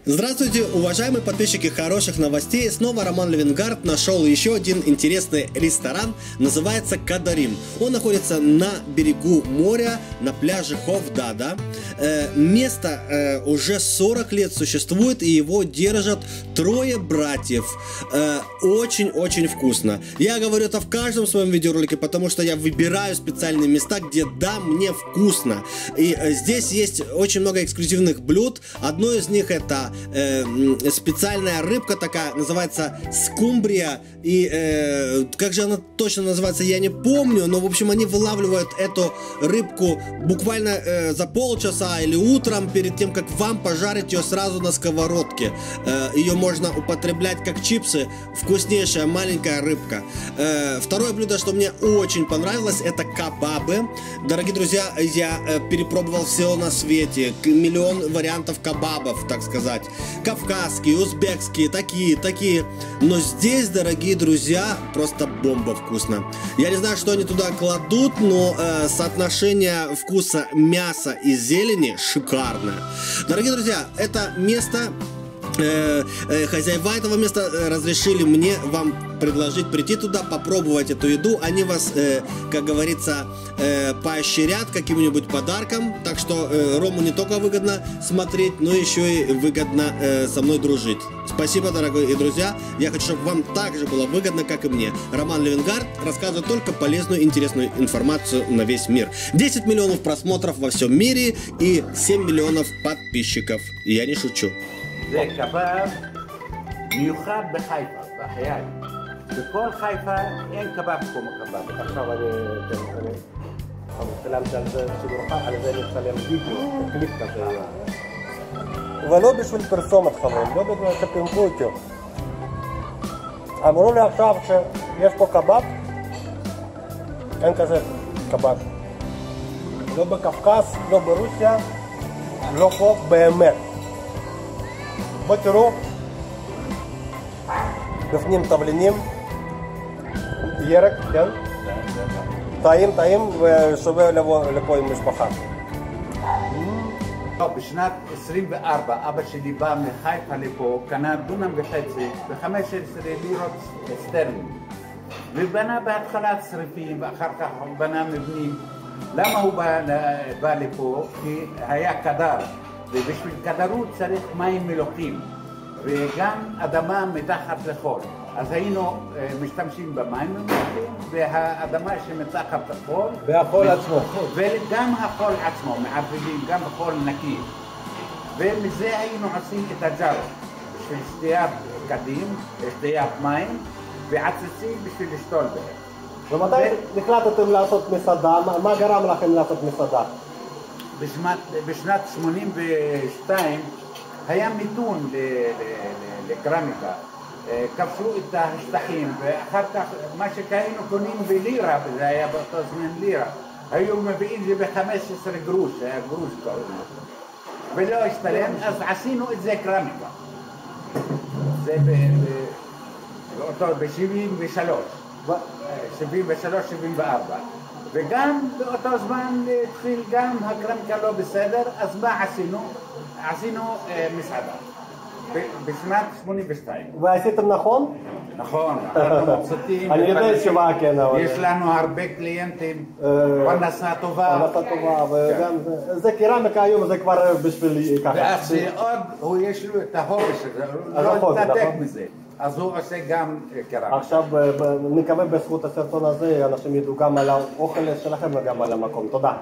Здравствуйте, уважаемые подписчики хороших новостей. Снова Роман Левенгард нашел еще один интересный ресторан. Называется Кадарим. Он находится на берегу моря, на пляже Ховдада. Место уже 40 лет существует, и его держат трое братьев. Очень-очень вкусно. Я говорю это в каждом своем видеоролике, потому что я выбираю специальные места, где да, мне вкусно. И здесь есть очень много эксклюзивных блюд. Одно из них это специальная рыбка такая, называется скумбрия. И как же она точно называется, я не помню. Но в общем они вылавливают эту рыбку буквально за полчаса или утром, перед тем как вам пожарить ее сразу на сковородке. Ее можно употреблять как чипсы. Вкуснейшая маленькая рыбка. Второе блюдо, что мне очень понравилось, это кабабы. Дорогие друзья, я перепробовал все на свете. Миллион вариантов кабабов, так сказать. Кавказские, узбекские, такие. Но здесь, дорогие друзья, просто бомба вкусно. Я не знаю, что они туда кладут, но соотношение вкуса мяса и зелени шикарное. Дорогие друзья, это место... хозяева этого места разрешили мне вам предложить прийти туда, попробовать эту еду. Они вас, как говорится, поощрят каким-нибудь подарком. Так что Рому не только выгодно смотреть, но еще и выгодно со мной дружить. Спасибо, дорогие друзья. Я хочу, чтобы вам так же было выгодно, как и мне. Роман Левенгард рассказывает только полезную, интересную информацию на весь мир. 10 миллионов просмотров во всем мире и 7 миллионов подписчиков. Я не шучу. זה קבב מיוחד בחיפה, בחיי. בכל חיפה אין קבב כמו קבב. עכשיו אני צילמתי על זה שידורך, על זה אני אצלם וידאו, קליפ כזה. ולא בשביל פרסומת חברים, לא בגלל שפרסמו אותי. אמרו לי עכשיו שיש פה קבב, אין כזה קבב. לא בקפקס, לא ברוסיה, לא פה באמת. בוא תראו, בפנים תבלינים, ירק, כן? טעים ושווה לפה עם משפחה. בשנת 24 אבא שלי בא מחיפה לפה, קנה דונם וחצי ב-15 לירות סטרלינג. ובנה בהתחלה צריפים ואחר כך בנה מבנים. למה הוא בא לפה? כי היה קדר. ובשביל כדרות צריך מים מלוחים וגם אדמה מתחת לחול. אז היינו משתמשים במים מלוחים והאדמה שמתחת לחול והחול עצמו. וגם החול עצמו, מערבבים גם חול נקי. ומזה היינו עושים את הג'ארו בשביל שתיית קדים, שתיית מים ועציצים בשביל לשתול בהם. ומתי החלטתם לעשות מסעדה? מה גרם לכם לעשות מסעדה? בשנת 82 היה מיתון לקרמיקה, כבשו את השטחים ואחר כך מה שהיינו קונים בלירה, וזה היה באותו זמן לירה, היו מביאים את זה ב-15 גרוש, היה גרוש ולא השתלם, אז עשינו את זה קרמיקה. זה ב-73, 73-74. וגם באותו זמן התחיל גם הקרמיקה לא בסדר, אז מה עשינו? עשינו מסעדה בשנת 82. ועשיתם נכון? נכון, אנחנו מבסוטים. אני יודע תשובה כן, אבל... יש לנו הרבה קליינטים, פרנסה טובה. פרנסה טובה, וגם זה קרמיקה היום, זה כבר בשביל ככה. ואז עוד, יש לו את ההובי שזה, לא להתנתק מזה. אז הוא עושה גם קרמיקה. עכשיו נקווה בזכות הסרטון הזה, אנשים ידעו גם על האוכל שלכם וגם על המקום. תודה.